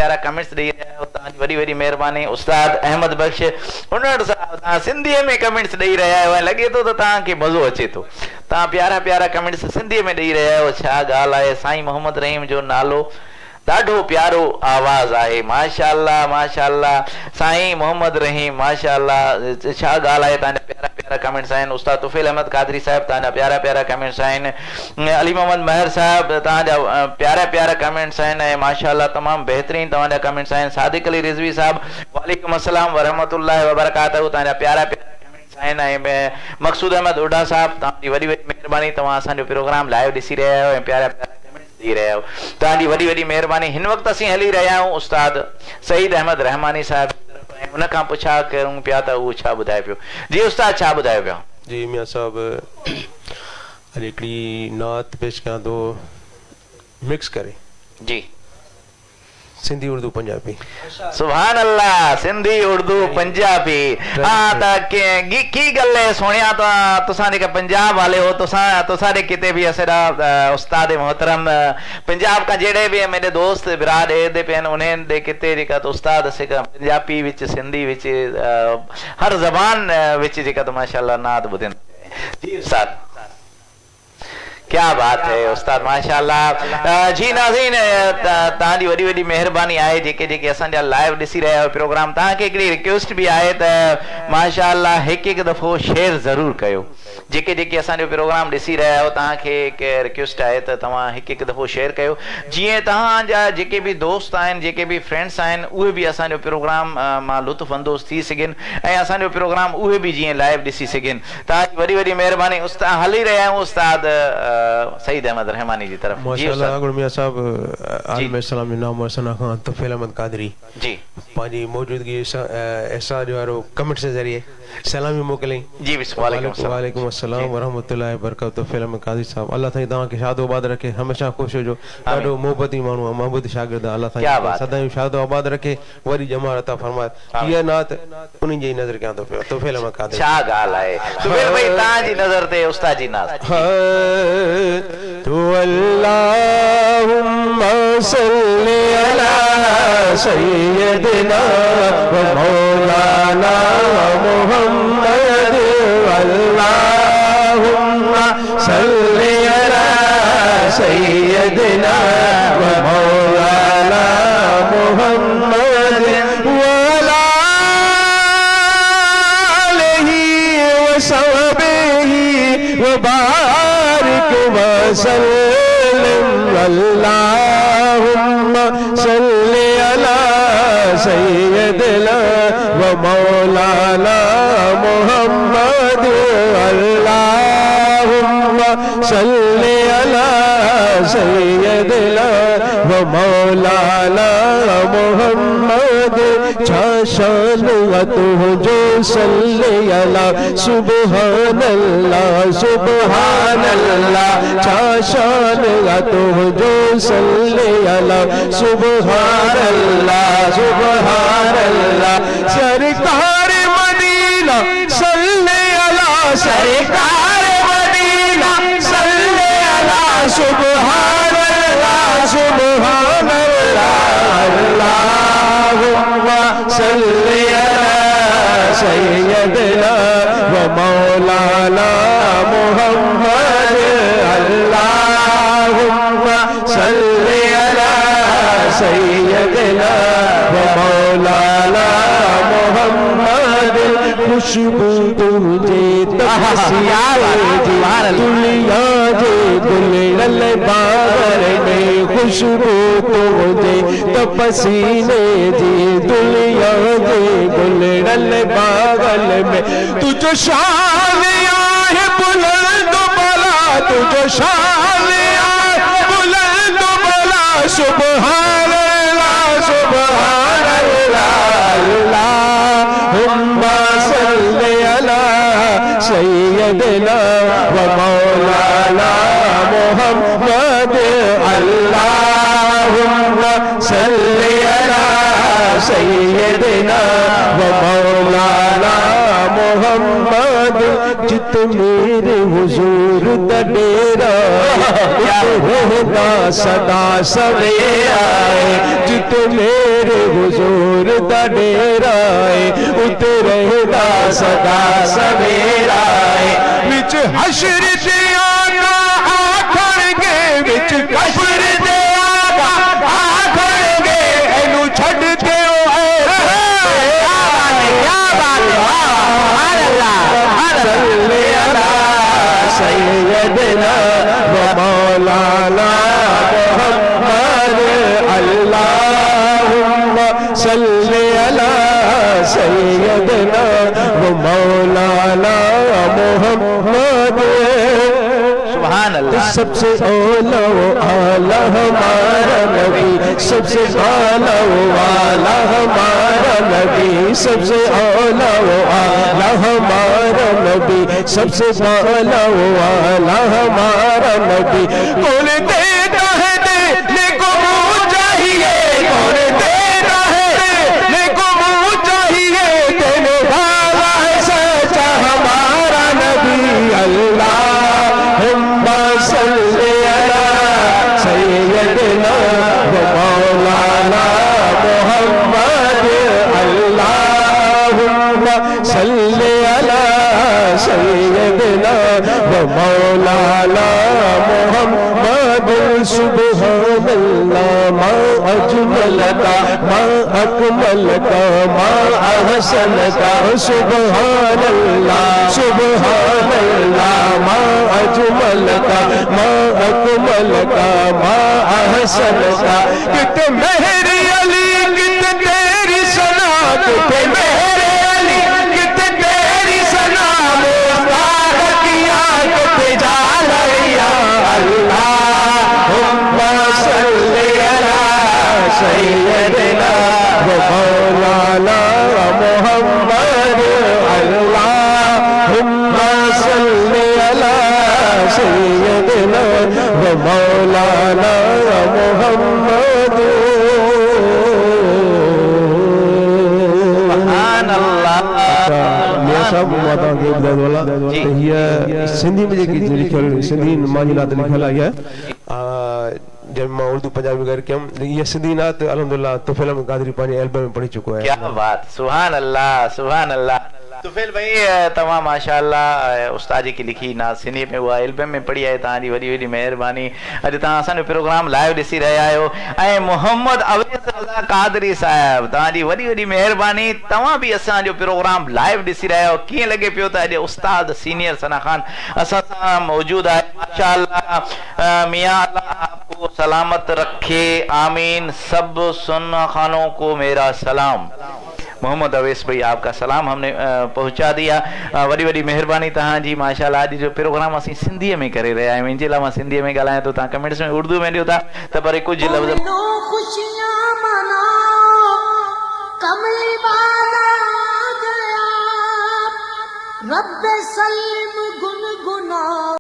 प्यारा कमेंट्स ॾेई रहिया आहियो, तव्हांजी वॾी वॾी महिरबानी। उस्ताद अहमद बख्श उन्हनि साहब तव्हां सिंधीअ में कमेंट्स ॾेई रहिया आहियो ऐं लॻे थो त तव्हांखे मज़ो अचे थो। तव्हां प्यारा प्यारा कमेंट्स सिंधीअ में ॾेई रहिया आहियो। छा ॻाल्हि आहे, साईं मोहम्मद रहीम जो नालो ॾाढो प्यारो आवाज़ आहे। माशाअल्लाह माशाअल्लाह साईं मोहम्मद रहीम माशाअल्लाह। छा ॻाल्हि आहे, तव्हांजा प्यारा प्यारा कमेंट्स आहिनि। उस्ताद तुफ़ैल अहमद कादरी साहिब तव्हांजा प्यारा प्यारा कमेंट्स आहिनि। अली मोहम्मद महर साहिब तव्हांजा प्यारा प्यारा कमेंट्स आहिनि ऐं माशाअल्लाह तमामु बहितरीनु तव्हांजा कमेंट्स आहिनि। सादिक अली रिज़वी साहिब वालेकुम अस्सलाम वरहमतुल्लाहि वबरकातहू तव्हांजा प्यारा प्यारा कमेंट्स आहिनि। ऐं मक़सूद अहमद हुड्डा साहिब तव्हांजी वॾी वॾी महिरबानी, तव्हां असांजो प्रोग्राम लाइव ॾिसी रहिया आहियो ऐं प्यारा प्यारा दी रहे हो, तव्हांजी वॾी वॾी महिरबानी। हिन वक़्तु असीं हली रहिया आहियूं उस्ताद सईद अहमद रहमानी साहिब, उन खां पुछा करूं पिया त उहो छा ॿुधाए पियो। जी उस्ताद छा ॿुधायो पिया? जी मियां साहब अॼु हिकिड़ी नात पेश कयां थो मिक्स करे। जी सिंधी उर्दू पंजाबी। सुभान अल्लाह, सिंधी उर्दू पंजाबी। हाँ त की गल है सोनिया, तो तुसा ने पंजाब वाले हो, तुसा ने किते भी असरा उस्ताद मोहतरम पंजाब का जेड़े भी मेरे दोस्त बिराद दे पेन उन्हें दे किते जेका तो उस्ताद से पंजाबी विच सिंधी विच हर जबान विच जेका तो माशाअल्लाह नात बुधन। जी उस्ताद क्या बात है उस्ताद माशाअल्लाह। जी नाज़रीन तव्हांजी वॾी वॾी महिरबानी आहे जेके जेके असांजा लाइव ॾिसी रहिया आहियो प्रोग्राम। तव्हांखे हिकिड़ी रिक्वेस्ट बि आहे त माशाअल्लाह हिकु हिकु दफ़ो शेयर ज़रूरु कयो। जेके जेके असांजो प्रोग्राम ॾिसी रहिया आहियो तव्हांखे हिकु रिक्वेस्ट आहे त तव्हां हिकु हिकु दफ़ो शेयर कयो, जीअं तव्हांजा जेके बि दोस्त आहिनि जेके बि फ्रेंड्स आहिनि उहे बि असांजो प्रोग्राम मां लुत्फ़ अंदोज़ थी सघनि ऐं असांजो प्रोग्राम उहे बि जीअं लाइव ॾिसी सघनि। तव्हांजी वॾी वॾी महिरबानी। उस्ताद हली रहिया आहियूं उस्ताद सईद अहमद रहमानी जी तरफ। माशाअल्लाह अगर मियां साहब आलम इस्लाम में नाम सना खान तुफ़ैल अहमद कादरी जी पंहिंजी मौजूदगी ऐसा जो वारो कमेंट्स जे ज़रिए सलामी मोकिलियईं। जी वालेकुम अस्सलाम वरहमतुल्लाहि वबरकातहू। तुफ़ैल अहमद कादरी साहब अल्लाह ताईं तव्हांखे शादो आबाद रखे, हमेशा ख़ुशि हुजो। ॾाढो मोहबती माण्हू आहे, महबूद शागिर्द आहे। अल्लाह ताईं सदाईं शादो आबाद रखे, वरी जमा अता फरमाए। हीअ नात उन्हनि जी नज़र कयां थो पियो तुफ़ैल अहमद कादरी। छा ॻाल्हि आहे तुफ़ैल भाई तव्हांजी नज़र ते उस्ताद जी नात। तो अल्लाहुम्मा सल्ली अला सय्यदिना व मौलाना मुहम्मद। अल्लाहुम्मा सल्ली अला सय्यदिना व मौलाना मुहम्मद व अला आलिहि व सहबिहि व बारिक व सल्लिम। अल्लाहुम्मा सल्ली अला सय्यदिना व मौलाना मुहम्मद। अल्लाहुम्मा सल्ली अला सय्यदिना व मौलाना मुहम्मद। छा शान तुझो सल्ली अला सुबहानल्लाह सुबहानल्लाह। छा शान तुझो सल्ली अला सुबहानल्लाह सुबहानल्लाह। सरकार मदीना सल्ली अला सरकार मदीना सल्ली अला सुबहानल्लाह सुबहानल्लाह। अल्लाहुम्मा सल्ली अला सय्यदिना व मौलाना मुहम्मद। अल्लाहुम्मा सल्ली अला सय्यदिना व मौलाना मुहम्मद। खुशबू तुझे दुनिया जे गुलशन बार में, खुशबू तुझे तपसीने जी दुनिया जे गुलशन बागल में। तुझो शान आहे बुलंद बला, तुझो शान आहे बुलंद बला। सुभान अल्लाह सुभान अल्लाह। अल्लाहुम्मा सल्ली अला सय्यदिना व मौलाना मुहम्मद। अल्लाहुम्मा सल्ली अला सय्यदिना व मौलाना मुहम्मद। جت میرے حضور دا ڈیرا رہدا صدا سویرا جت میرے حضور دا ڈیرا ات رہدا صدا سویرا وچ حشر دے آقا آکھن گے وچ حشر دے آقا آکھن گے اینو چھڈ دیو اے کیا بات ہے سبحان اللہ صلی علی سیدنا و مولانا محمد اللہم صلی علی سیدنا و مولانا محمد سبحان اللہ سب سے اولا و اعلیٰ ہمارا نبی سب سے اعلیٰ و اعلیٰ ہمارا نبی سب سے اعلیٰ و اعلیٰ ہمارا نبی سب سے اعلیٰ و اعلیٰ ہمارا نبی کون دیتا ہے دینے کو منہ چاہیے کون دیتا ہے دینے کو منہ چاہیے دینے والا ہے سچا ہمارا نبی اللہ صلی علی سیدنا و مولانا محمد اللہم صلی علی سیدنا و مولانا محمد سبحان اللہ ما اجمل کا ما اکمل کا ما احسن کا سبحان اللہ سبحان اللہ ما اجمل کا ما اکمل کا ما احسن کا کتے مہر علی کتے تیری ثنا کتے مہر علی کتے تیری ثنا مستار کیا کتے جالیا اللہم صلی علی سیدنا و مولانا محمد اللہم صلی علی سیدنا و مولانا محمد سبحان اللہ میاں صاحب ماتا کے بدایت والا یہ سندھی میں جی لکھل سندھی مانی نات لکھل آئی ہے جب میں اردو پنجابی کر کے یہ سندھی نات الحمدللہ تو فلم قادری پانی البم میں پڑھی چکو ہے کیا بات سبحان اللہ سبحان اللہ توفیل بھائی تمام ماشاءاللہ استاد جی کی لکھی نات سندھی میں ہوا البم میں پڑھی ہے تاں جی وڈی وڈی مہربانی اج تاں اساں پروگرام لائیو ॾिसी رہیا आहियो ऐं मोहम्मद अवेस रज़ा कादरी साहब तां जी वॾी वॾी महिरबानी तव्हां बि असां जो प्रोग्राम लाइव ॾिसी रहिया आहियो कीअं लॻे पियो त अॼु उस्ताद सीनियर सना खान असां सां मौजूद आहे माशाअल्लाह मियां अल्लाह आपको सलामत रखे आमीन सब सुन्ना खानों को मेरा सलाम मोहम्मद अवेस भाई आपका सलाम हमने पहुंचा दिया वडी वडी मेहरबानी तहां जी माशाल्लाह आज जो प्रोग्राम असी सिंधी में करे रहे हैं मुझे ला सिंधी में गालाया तो ता कमेंट्स में उर्दू में दियो था त पर कुछ लफ्ज खुशियां मनाओ कमली वाला गया रब सल्लम